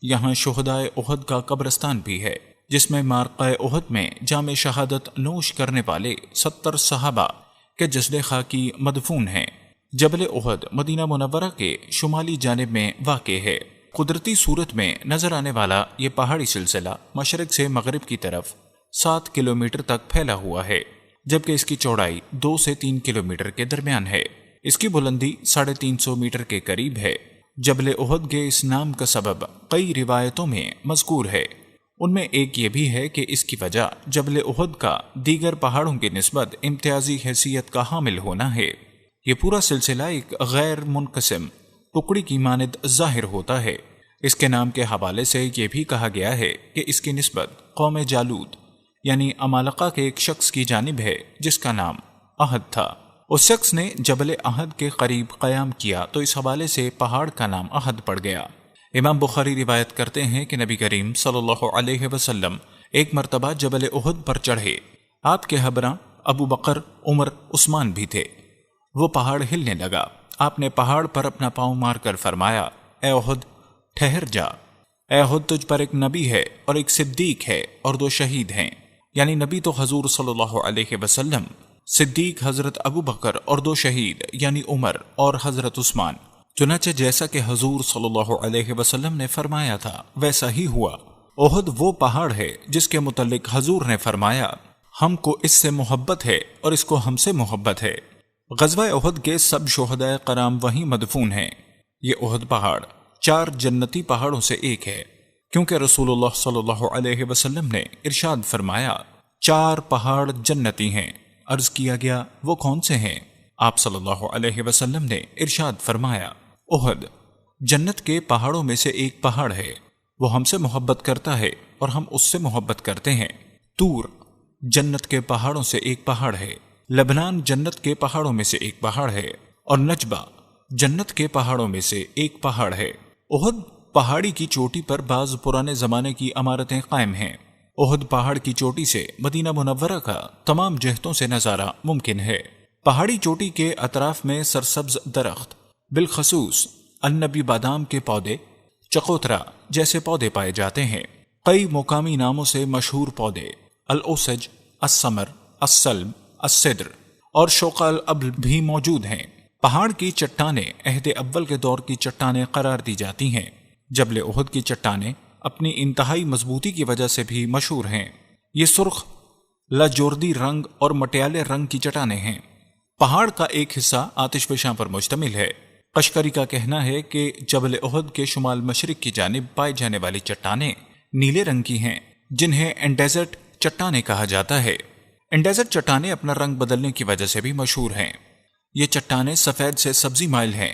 یہاں شہدائے احد کا قبرستان بھی ہے، جس میں مارقہ احد میں جام شہادت نوش کرنے والے 70 صحابہ کے جسد خاکی مدفون ہیں۔ جبل احد مدینہ منورہ کے شمالی جانب میں واقع ہے۔ قدرتی صورت میں نظر آنے والا یہ پہاڑی سلسلہ مشرق سے مغرب کی طرف 7 کلومیٹر تک پھیلا ہوا ہے، جبکہ اس کی چوڑائی 2 سے 3 کلومیٹر کے درمیان ہے۔ اس کی بلندی 350 میٹر کے قریب ہے۔ جبل احد کے اس نام کا سبب کئی روایتوں میں مذکور ہے۔ ان میں ایک یہ بھی ہے کہ اس کی وجہ جبل احد کا دیگر پہاڑوں کی نسبت امتیازی حیثیت کا حامل ہونا ہے۔ یہ پورا سلسلہ ایک غیر منقسم ٹکڑی کی مانند ظاہر ہوتا ہے۔ اس کے نام کے حوالے سے یہ بھی کہا گیا ہے کہ اس کی نسبت قوم جالوت یعنی عمالقہ کے ایک شخص کی جانب ہے جس کا نام احد تھا۔ اس شخص نے جبل احد کے قریب قیام کیا تو اس حوالے سے پہاڑ کا نام احد پڑ گیا۔ امام بخاری روایت کرتے ہیں کہ نبی کریم صلی اللہ علیہ وسلم ایک مرتبہ جبل احد پر چڑھے۔ آپ کے ہمراہ ابو بکر، عمر، عثمان بھی تھے۔ وہ پہاڑ ہلنے لگا۔ آپ نے پہاڑ پر اپنا پاؤں مار کر فرمایا، اے احد ٹھہر جا۔ اے احد تجھ پر ایک نبی ہے اور ایک صدیق ہے اور 2 شہید ہیں۔ یعنی نبی تو حضور صلی اللہ علیہ وسلم، صدیق حضرت ابو بکر اور 2 شہید یعنی عمر اور حضرت عثمان۔ چنانچہ جیسا کہ حضور صلی اللہ علیہ وسلم نے فرمایا تھا ویسا ہی ہوا۔ احد وہ پہاڑ ہے جس کے متعلق حضور نے فرمایا، ہم کو اس سے محبت ہے اور اس کو ہم سے محبت ہے۔ غزوہ احد کے سب شہدائے کرام وہیں مدفون ہیں۔ یہ احد پہاڑ 4 جنتی پہاڑوں سے ایک ہے، کیونکہ رسول اللہ صلی اللہ علیہ وسلم نے ارشاد فرمایا 4 پہاڑ جنتی ہیں۔ عرض کیا گیا وہ کون سے ہیں؟ آپ صلی اللہ علیہ وسلم نے ارشاد فرمایا احد جنت کے پہاڑوں میں سے ایک پہاڑ ہے، وہ ہم سے محبت کرتا ہے اور ہم اس سے محبت کرتے ہیں۔ طور جنت کے پہاڑوں سے ایک پہاڑ ہے۔ لبنان جنت کے پہاڑوں میں سے ایک پہاڑ ہے، اور نجبہ جنت کے پہاڑوں میں سے ایک پہاڑ ہے۔ احد پہاڑی کی چوٹی پر بعض پرانے زمانے کی عمارتیں قائم ہیں۔ احد پہاڑ کی چوٹی سے مدینہ منورہ کا تمام جہتوں سے نظارہ ممکن ہے۔ پہاڑی چوٹی کے اطراف میں سرسبز درخت، بالخصوص النبی بادام کے پودے، چکوترا جیسے پودے پائے جاتے ہیں۔ کئی مقامی ناموں سے مشہور پودے الاوسج، السمر، السلم، السدر اور شوق الابل بھی موجود ہیں۔ پہاڑ کی چٹانیں عہد اول کے دور کی چٹانیں قرار دی جاتی ہیں۔ جبل احد کی چٹانیں اپنی انتہائی مضبوطی کی وجہ سے بھی مشہور ہیں۔ یہ سرخ، لاجوردی رنگ اور مٹیالے رنگ کی چٹانیں ہیں۔ پہاڑ کا ایک حصہ آتش فشاں پر مشتمل ہے۔ قشقری کا کہنا ہے کہ جبل احد کے شمال مشرق کی جانب پائے جانے والی چٹانیں نیلے رنگ کی ہیں، جنہیں انڈیزٹ چٹانیں کہا جاتا ہے۔ انڈیزٹ چٹانیں اپنا رنگ بدلنے کی وجہ سے بھی مشہور ہیں۔ یہ چٹانیں سفید سے سبزی مائل ہیں۔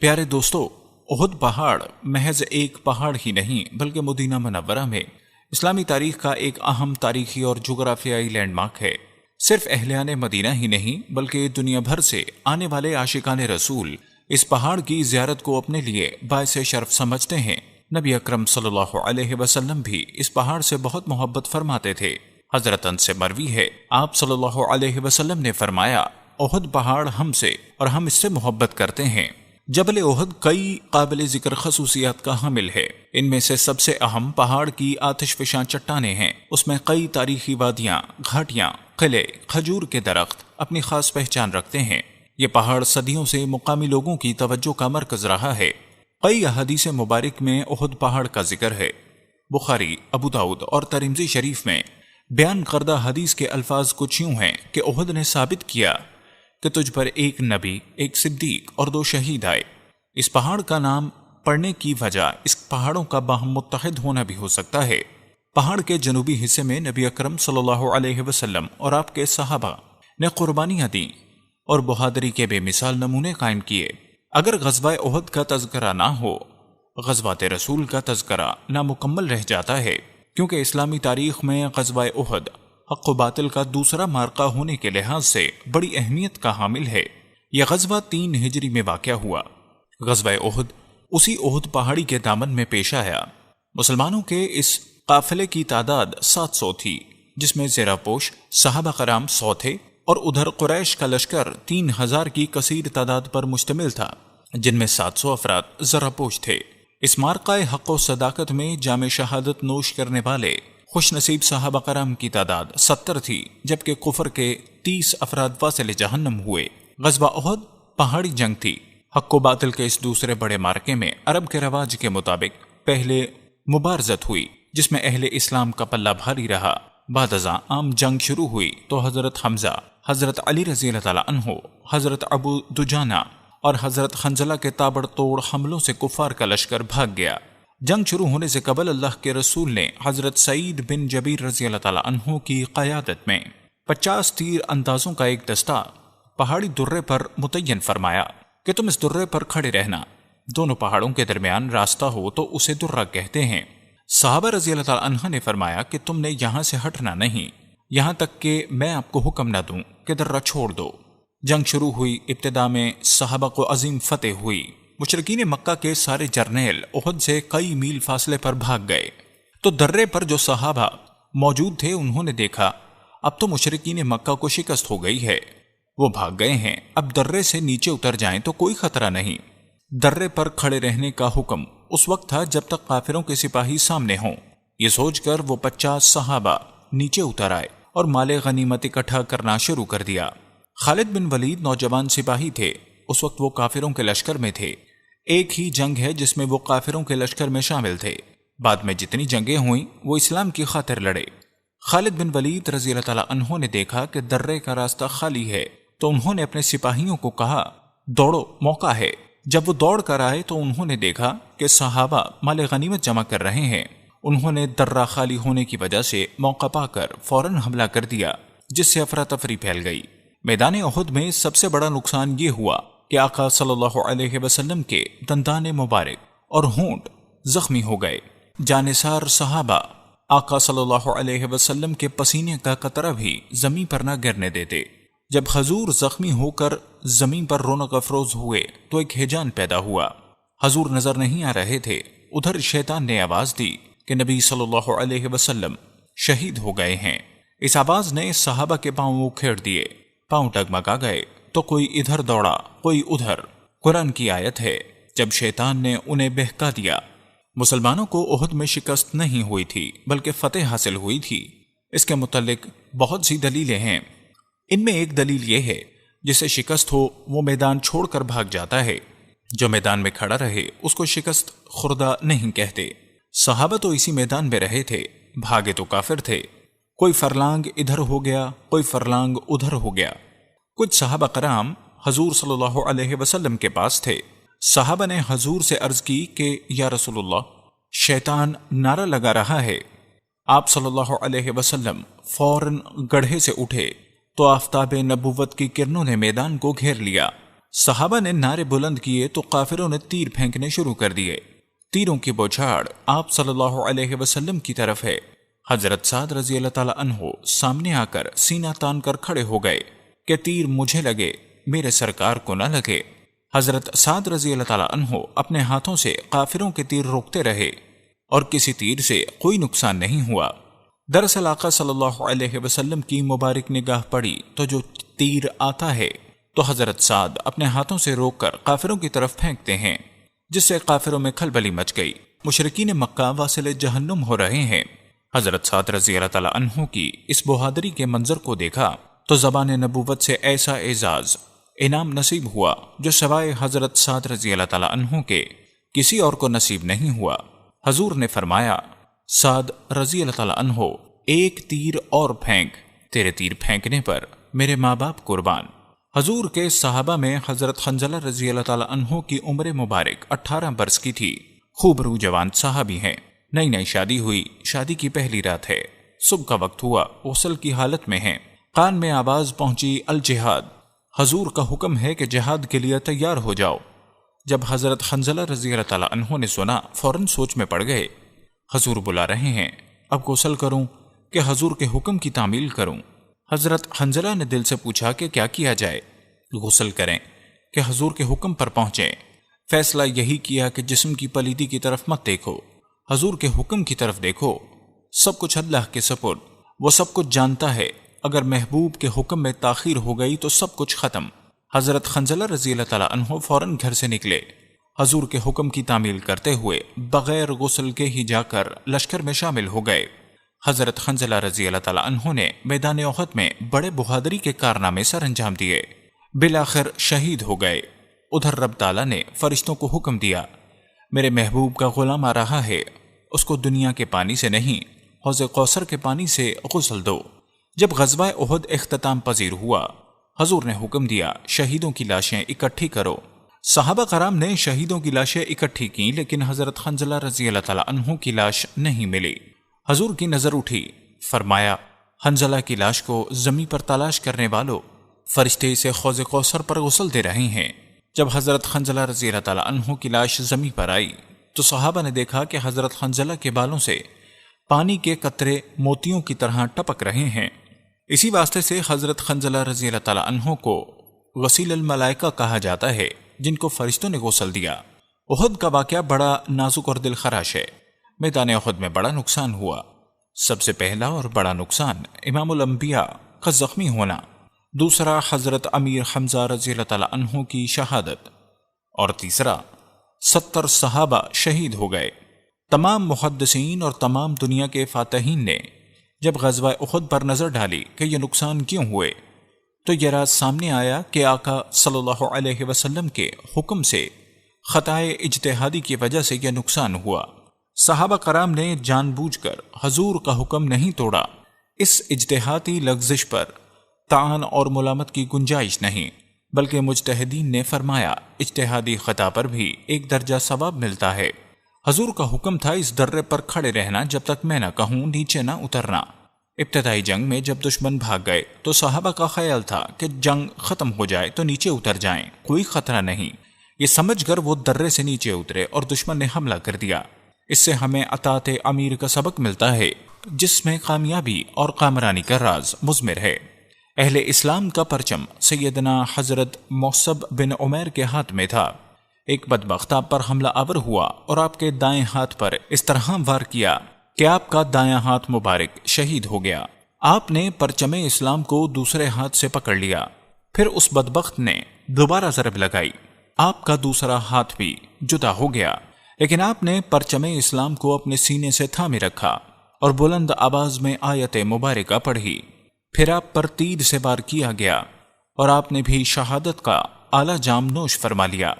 پیارے دوستو، احد پہاڑ محض ایک پہاڑ ہی نہیں بلکہ مدینہ منورہ میں اسلامی تاریخ کا ایک اہم تاریخی اور جغرافیائی لینڈ مارک ہے۔ صرف اہلیان مدینہ ہی نہیں بلکہ دنیا بھر سے آنے والے عاشقان رسول اس پہاڑ کی زیارت کو اپنے لیے باعث شرف سمجھتے ہیں۔ نبی اکرم صلی اللہ علیہ وسلم بھی اس پہاڑ سے بہت محبت فرماتے تھے۔ حضرت انس سے مروی ہے، آپ صلی اللہ علیہ وسلم نے فرمایا احد پہاڑ ہم سے اور ہم اس سے محبت کرتے ہیں۔ جبل احد کئی قابل ذکر خصوصیات کا حامل ہے۔ ان میں سے سب سے اہم پہاڑ کی آتش فشاں چٹانیں ہیں۔ اس میں کئی تاریخی وادیاں، گھاٹیاں، قلعے، کھجور کے درخت اپنی خاص پہچان رکھتے ہیں۔ یہ پہاڑ صدیوں سے مقامی لوگوں کی توجہ کا مرکز رہا ہے۔ کئی احادیث مبارک میں احد پہاڑ کا ذکر ہے۔ بخاری، ابو داؤد اور ترمذی شریف میں بیان کردہ حدیث کے الفاظ کچھ یوں ہیں کہ احد نے ثابت کیا کہ تجھ پر ایک نبی، ایک صدیق اور 2 شہید آئے۔ اس پہاڑ کا نام پڑنے کی وجہ اس پہاڑوں کا باہم متحد ہونا بھی ہو سکتا ہے۔ پہاڑ کے جنوبی حصے میں نبی اکرم صلی اللہ علیہ وسلم اور آپ کے صحابہ نے قربانیاں دیں اور بہادری کے بے مثال نمونے قائم کیے۔ اگر غزوہ احد کا تذکرہ نہ ہو، غزوات رسول کا تذکرہ نامکمل رہ جاتا ہے، کیونکہ اسلامی تاریخ میں غزوہ احد حق و باطل کا دوسرا مارکہ ہونے کے لحاظ سے بڑی اہمیت کا حامل ہے۔ یہ غزوہ 3 ہجری میں واقع ہوا۔ غزوہ احد اسی احد پہاڑی کے دامن میں پیش آیا۔ مسلمانوں کے اس قافلے کی تعداد 700 تھی، جس میں زیرہ پوش صحابہ کرام 100 تھے اور ادھر قریش کا لشکر 3000 کی کثیر تعداد پر مشتمل تھا، جن میں 700 افراد زرہ پوش تھے۔ اس مارکہ حق و صداقت میں جام شہادت نوش کرنے والے خوش نصیب صحابہ کرام کی تعداد 70 تھی، جبکہ کفر کے 30 افراد واصل جہنم ہوئے۔ غزوہ احد پہاڑی جنگ تھی۔ حق و باطل کے اس دوسرے بڑے مارکے میں عرب کے رواج کے مطابق پہلے مبارزت ہوئی، جس میں اہل اسلام کا پلہ بھاری رہا۔ بعد ازاں عام جنگ شروع ہوئی تو حضرت حمزہ، حضرت علی رضی اللہ تعالیٰ عنہ، حضرت ابو دجانہ اور حضرت حنظلہ کے تابڑ توڑ حملوں سے کفار کا لشکر بھاگ گیا۔ جنگ شروع ہونے سے قبل اللہ کے رسول نے حضرت سعید بن جبیر رضی اللہ تعالیٰ عنہ کی قیادت میں 50 تیر اندازوں کا ایک دستہ پہاڑی درے پر متعین فرمایا کہ تم اس درے پر کھڑے رہنا۔ دونوں پہاڑوں کے درمیان راستہ ہو تو اسے درہ کہتے ہیں۔ صحابہ رضی اللہ تعالیٰ عنہ نے فرمایا کہ تم نے یہاں سے ہٹنا نہیں، یہاں تک کہ میں آپ کو حکم نہ دوں کہ درہ چھوڑ دو۔ جنگ شروع ہوئی۔ ابتدا میں صحابہ کو عظیم فتح ہوئی۔ مشرکین مکہ کے سارے جرنیل احد سے کئی میل فاصلے پر بھاگ گئے تو درے پر جو صحابہ موجود تھے انہوں نے دیکھا اب تو مشرکین مکہ کو شکست ہو گئی ہے، وہ بھاگ گئے ہیں، اب درے سے نیچے اتر جائیں تو کوئی خطرہ نہیں۔ درے پر کھڑے رہنے کا حکم اس وقت تھا جب تک کافروں کے سپاہی سامنے ہوں۔ یہ سوچ کر وہ 50 صحابہ نیچے اتر آئے اور مال غنیمت اکٹھا کرنا شروع کر دیا۔ خالد بن ولید نوجوان سپاہی تھے، اس وقت وہ کافروں کے لشکر میں تھے۔ ایک ہی جنگ ہے جس میں وہ کافروں کے لشکر میں شامل تھے، بعد میں جتنی جنگیں ہوئیں وہ اسلام کی خاطر لڑے۔ خالد بن ولید رضی اللہ تعالیٰ عنہ نے دیکھا کہ درے کا راستہ خالی ہے تو انہوں نے اپنے سپاہیوں کو کہا دوڑو، موقع ہے۔ جب وہ دوڑ کر آئے تو انہوں نے دیکھا کہ صحابہ مال غنیمت جمع کر رہے ہیں۔ انہوں نے درہ خالی ہونے کی وجہ سے موقع پا کر فوراً حملہ کر دیا، جس سے افراتفری پھیل گئی۔ میدان احد میں سب سے بڑا نقصان یہ ہوا کہ آقا صلی اللہ علیہ وسلم کے دندان مبارک اور ہونٹ زخمی ہو گئے۔ جانثار صحابہ آقا صلی اللہ علیہ وسلم کے پسینے کا قطرہ بھی زمین پر نہ گرنے دیتے۔ جب حضور زخمی ہو کر زمین پر رونق افروز ہوئے تو ایک ہیجان پیدا ہوا۔ حضور نظر نہیں آ رہے تھے۔ ادھر شیطان نے آواز دی کہ نبی صلی اللہ علیہ وسلم شہید ہو گئے ہیں۔ اس آواز نے صحابہ کے پاؤں اکھیڑ دیے، پاؤں ڈگمگا گئے تو کوئی ادھر دوڑا کوئی ادھر۔ قرآن کی آیت ہے، جب شیطان نے انہیں بہکا دیا۔ مسلمانوں کو احد میں شکست نہیں ہوئی تھی بلکہ فتح حاصل ہوئی تھی۔ اس کے متعلق بہت سی دلیلیں ہیں۔ ان میں ایک دلیل یہ ہے، جسے شکست ہو وہ میدان چھوڑ کر بھاگ جاتا ہے، جو میدان میں کھڑا رہے اس کو شکست خوردہ نہیں کہتے۔ صحابہ تو اسی میدان میں رہے تھے، بھاگے تو کافر تھے۔ کوئی فرلانگ ادھر ہو گیا، کوئی فرلانگ ادھر ہو گیا۔ کچھ صحابہ کرام حضور صلی اللہ علیہ وسلم کے پاس تھے۔ صحابہ نے حضور سے عرض کی کہ یا رسول اللہ، شیطان نعرہ لگا رہا ہے۔ آپ صلی اللہ علیہ وسلم فوراً گڑھے سے اٹھے تو آفتاب نبوت کی کرنوں نے میدان کو گھیر لیا۔ صحابہ نے نعرے بلند کیے تو کافروں نے تیر پھینکنے شروع کر دیے۔ تیروں کی بوچھاڑ آپ صلی اللہ علیہ وسلم کی طرف ہے۔ حضرت سعد رضی اللہ تعالیٰ عنہ سامنے آ کر سینہ تان کر کھڑے ہو گئے کہ تیر مجھے لگے، میرے سرکار کو نہ لگے۔ حضرت سعد رضی اللہ تعالیٰ عنہ اپنے ہاتھوں سے کافروں کے تیر روکتے رہے اور کسی تیر سے کوئی نقصان نہیں ہوا۔ دراصل آقا صلی اللہ علیہ وسلم کی مبارک نگاہ پڑی تو جو تیر آتا ہے تو حضرت سعد اپنے ہاتھوں سے روک کر کافروں کی طرف پھینکتے ہیں، جس سے کافروں میں کھلبلی مچ گئی۔ مشرکین مکہ واصل جہنم ہو رہے ہیں۔ حضرت سعد رضی اللہ تعالیٰ عنہ کی اس بہادری کے منظر کو دیکھا تو زبان نبوت سے ایسا اعزاز انعام نصیب ہوا جو سوائے حضرت سعد رضی اللہ تعالیٰ عنہ کے کسی اور کو نصیب نہیں ہوا۔ حضور نے فرمایا، سعد رضی اللہ تعالیٰ عنہ، ایک تیر اور پھینک، تیرے تیر پھینکنے پر میرے ماں باپ قربان۔ حضور کے صحابہ میں حضرت حنظلہ رضی اللہ تعالیٰ عنہ کی عمر مبارک 18 برس کی تھی۔ خوب روح جوان صحابی ہیں، نئی نئی شادی ہوئی، شادی کی پہلی رات ہے، صبح کا وقت ہوا، غسل کی حالت میں ہیں۔ کان میں آواز پہنچی، الجہاد، حضور کا حکم ہے کہ جہاد کے لیے تیار ہو جاؤ۔ جب حضرت حنظلہ رضی اللہ تعالیٰ عنہ نے سنا فوراً سوچ میں پڑ گئے، حضور بلا رہے ہیں، اب غسل کروں کہ حضور کے حکم کی تعمیل کروں؟ حضرت حنظلہ نے دل سے پوچھا کہ کیا کیا جائے؟ غسل کریں کہ حضور کے حکم پر پہنچیں؟ فیصلہ یہی کیا کہ جسم کی پلیدی کی طرف مت دیکھو، حضور کے حکم کی طرف دیکھو۔ سب کچھ اللہ کے سپرد، وہ سب کچھ جانتا ہے، اگر محبوب کے حکم میں تاخیر ہو گئی تو سب کچھ ختم۔ حضرت حنظلہ رضی اللہ تعالیٰ عنہ فوراً گھر سے نکلے۔ حضور کے حکم کی تعمیل کرتے ہوئے بغیر غسل کے ہی جا کر لشکر میں شامل ہو گئے۔ حضرت حنظلہ رضی اللہ تعالیٰ عنہ نے میدان احد میں بڑے بہادری کے کارنامے سر انجام دیے، بالآخر شہید ہو گئے۔ ادھر رب تعالیٰ نے فرشتوں کو حکم دیا، میرے محبوب کا غلام آ رہا ہے، اس کو دنیا کے پانی سے نہیں حوض کوثر کے پانی سے غسل دو۔ جب غزوہ احد اختتام پذیر ہوا، حضور نے حکم دیا شہیدوں کی لاشیں اکٹھی کرو۔ صحابہ کرام نے شہیدوں کی لاشیں اکٹھی کیں، لیکن حضرت حنظلہ رضی اللہ تعالیٰ عنہ کی لاش نہیں ملی۔ حضور کی نظر اٹھی، فرمایا حنظلہ کی لاش کو زمین پر تلاش کرنے والوں، فرشتے اسے حوض کوثر پر غسل دے رہے ہیں۔ جب حضرت حنظلہ رضی اللہ تعالیٰ عنہ کی لاش زمین پر آئی تو صحابہ نے دیکھا کہ حضرت حنظلہ کے بالوں سے پانی کے قطرے موتیوں کی طرح ٹپک رہے ہیں۔ اسی واسطے سے حضرت حنظلہ رضی اللہ تعالیٰ عنہ کو غسیل الملائکہ کہا جاتا ہے، جن کو فرشتوں نے غسل دیا۔ احد کا واقعہ بڑا نازک اور دل خراش ہے۔ میدان احد میں بڑا نقصان ہوا۔ سب سے پہلا اور بڑا نقصان امام الانبیاء کا زخمی ہونا، دوسرا حضرت امیر حمزہ رضی اللہ تعالیٰ عنہ کی شہادت، اور تیسرا 70 صحابہ شہید ہو گئے۔ تمام محدثین اور تمام دنیا کے فاتحین نے جب غزوہ احد پر نظر ڈالی کہ یہ نقصان کیوں ہوئے، تو یہ راز سامنے آیا کہ آقا صلی اللہ علیہ وسلم کے حکم سے خطائے اجتہادی کی وجہ سے یہ نقصان ہوا۔ صحابہ کرام نے جان بوجھ کر حضور کا حکم نہیں توڑا۔ اس اجتہادی لغزش پر طعن اور ملامت کی گنجائش نہیں، بلکہ مجتہدین نے فرمایا اجتہادی خطا پر بھی ایک درجہ ثواب ملتا ہے۔ حضور کا حکم تھا اس درے پر کھڑے رہنا جب تک میں نہ کہوں نیچے نہ اترنا۔ ابتدائی جنگ میں جب دشمن بھاگ گئے تو صحابہ کا خیال تھا کہ جنگ ختم ہو جائے تو نیچے اتر جائیں، کوئی خطرہ نہیں۔ یہ سمجھ کر وہ درے سے نیچے اترے اور دشمن نے حملہ کر دیا۔ اس سے ہمیں اطاعت امیر کا سبق ملتا ہے، جس میں کامیابی اور کامرانی کا راز مضمر ہے۔ اہل اسلام کا پرچم سیدنا حضرت مصعب بن عمیر کے ہاتھ میں تھا۔ ایک بدبخت آپ پر حملہ آور ہوا اور آپ کے دائیں ہاتھ پر اس طرح وار کیا کہ آپ کا دایاں ہاتھ مبارک شہید ہو گیا۔ آپ نے پرچم اسلام کو دوسرے ہاتھ سے پکڑ لیا، پھر اس بدبخت نے دوبارہ ضرب لگائی، آپ کا دوسرا ہاتھ بھی جدا ہو گیا، لیکن آپ نے پرچم اسلام کو اپنے سینے سے تھامے رکھا اور بلند آواز میں آیت مبارکہ پڑھی۔ پھر آپ پر تیر سے وار کیا گیا اور آپ نے بھی شہادت کا اعلیٰ جام نوش فرما لیا۔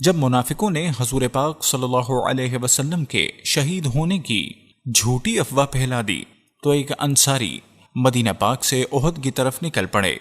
جب منافقوں نے حضور پاک صلی اللہ علیہ وسلم کے شہید ہونے کی جھوٹی افواہ پھیلا دی تو ایک انصاری مدینہ پاک سے احد کی طرف نکل پڑے۔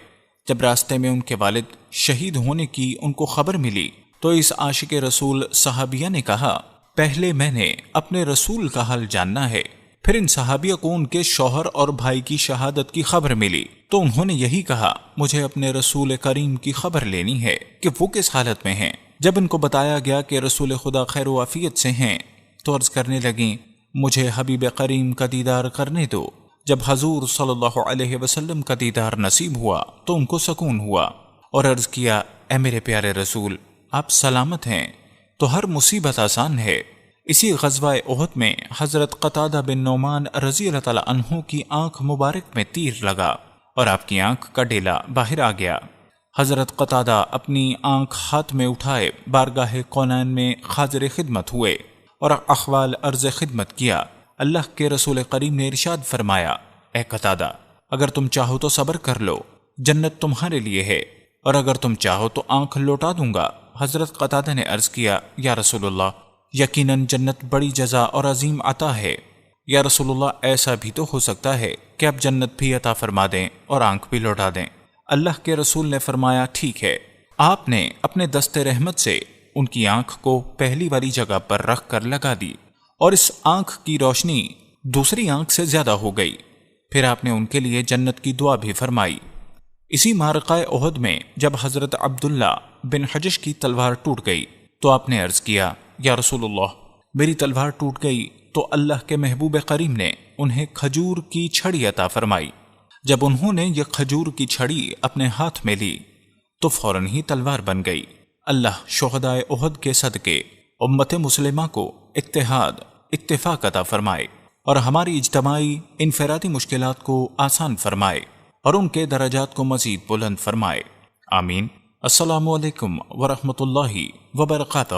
جب راستے میں ان کے والد شہید ہونے کی ان کو خبر ملی تو اس عاشق رسول صحابیہ نے کہا، پہلے میں نے اپنے رسول کا حال جاننا ہے۔ پھر ان صحابیہ کو ان کے شوہر اور بھائی کی شہادت کی خبر ملی تو انہوں نے یہی کہا، مجھے اپنے رسول کریم کی خبر لینی ہے کہ وہ کس حالت میں ہیں۔ جب ان کو بتایا گیا کہ رسول خدا خیر و عافیت سے ہیں تو عرض کرنے لگیں، مجھے حبیب کریم کا دیدار کرنے دو۔ جب حضور صلی اللہ علیہ وسلم کا دیدار نصیب ہوا تو ان کو سکون ہوا اور عرض کیا، اے میرے پیارے رسول، آپ سلامت ہیں تو ہر مصیبت آسان ہے۔ اسی غزوہ احد میں حضرت قتادہ بن نعمان رضی اللہ تعالیٰ عنہ کی آنکھ مبارک میں تیر لگا اور آپ کی آنکھ کا ڈیلا باہر آ گیا۔ حضرت قتادہ اپنی آنکھ ہاتھ میں اٹھائے بارگاہ کونین میں حاضر خدمت ہوئے اور احوال عرض خدمت کیا۔ اللہ کے رسول کریم نے ارشاد فرمایا، اے قتادہ، اگر تم چاہو تو صبر کر لو، جنت تمہارے لیے ہے، اور اگر تم چاہو تو آنکھ لوٹا دوں گا۔ حضرت قتادہ نے عرض کیا، یا رسول اللہ، یقیناً جنت بڑی جزا اور عظیم عطا ہے۔ یا رسول اللہ، ایسا بھی تو ہو سکتا ہے کہ آپ جنت بھی عطا فرما دیں اور آنکھ بھی لوٹا دیں۔ اللہ کے رسول نے فرمایا، ٹھیک ہے۔ آپ نے اپنے دست رحمت سے ان کی آنکھ کو پہلی والی جگہ پر رکھ کر لگا دی اور اس آنکھ کی روشنی دوسری آنکھ سے زیادہ ہو گئی۔ پھر آپ نے ان کے لیے جنت کی دعا بھی فرمائی۔ اسی معرکہ احد میں جب حضرت عبداللہ بن حجش کی تلوار ٹوٹ گئی تو آپ نے عرض کیا، یا رسول اللہ، میری تلوار ٹوٹ گئی تو اللہ کے محبوب کریم نے انہیں کھجور کی چھڑی عطا فرمائی۔ جب انہوں نے یہ کھجور کی چھڑی اپنے ہاتھ میں لی تو فوراً ہی تلوار بن گئی۔ اللہ شہدائے احد کے صدقے امت مسلمہ کو اتحاد اتفاق عطا فرمائے اور ہماری اجتماعی انفرادی مشکلات کو آسان فرمائے اور ان کے درجات کو مزید بلند فرمائے۔ آمین۔ السلام علیکم ورحمۃ اللہ وبرکاتہ۔